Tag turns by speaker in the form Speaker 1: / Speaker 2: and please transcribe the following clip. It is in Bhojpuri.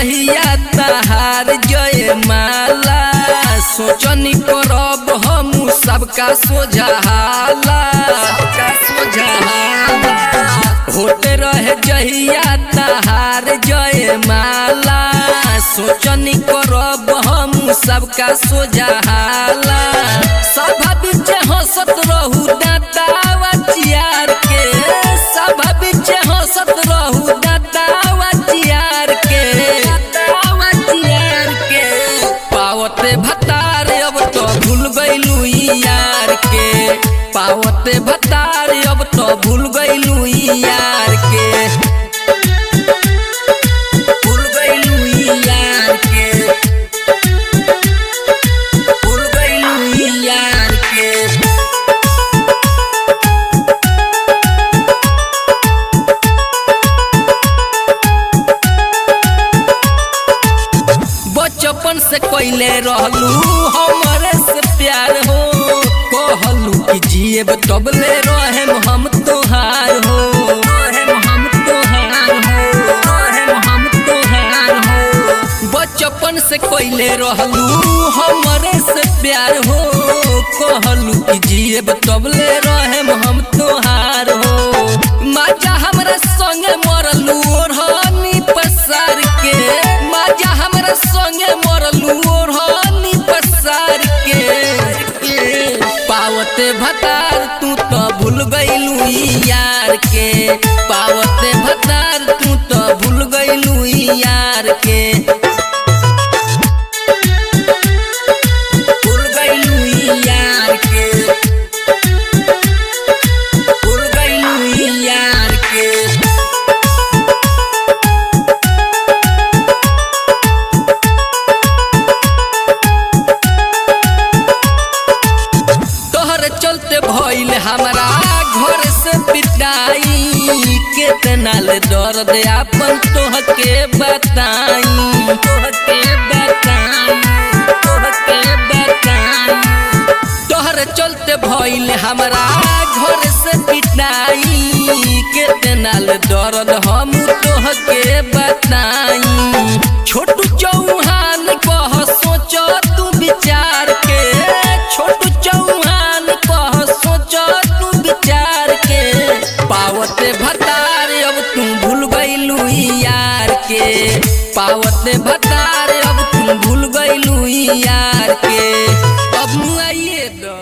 Speaker 1: जहिया तहार जय माला सोचनी करब हम सबका सोझाला होते रहे जहिया तहार जय माला सोचनी करब हम सबका सोझाला सभा बीच हंसत रहू दातावा चियार के सभा बीच हंसत रहू दातावा चियार के पावते भतार अब तो भूल गइलू यार के पावते भतार अब तो भूल गइलू यार के भूल गइलू यार के भूल गइलू यार के बचपन से कोइले रहलू हमरे से प्यार हो कहलू कि जिएब तबले रहेम हम तोहार हो बचपन से कोइले रहलू हमरे से प्यार हो कहलू कि जिएब तबले रहेम हम तोहार हो माजा हमरा संगे मरलू ओढ़नी पसार के माजा हमरा संगे मरलू ओढ़नी पसार के पावते भतार तू तो भूल गइलू यार के पावते भतार तू तो भूल गइलू यार के भूल गइलू यार के भूल गइलू यार के चलते भइल हमारा घर से पिटाई केतना ले दर्द अपन तोहके बताई तोहरे चलते भइल हमारा घर से पिटाई केतना ले दर्द हम तोहके बताई छोटू चौहान कह सोच तू विचार के छोटू चौहान कह सोच तू विचार के पावते भतार अब तू भूल गइलू यार के पावते भतार अब तू भूल गइलू यार के अब मुआइए दो।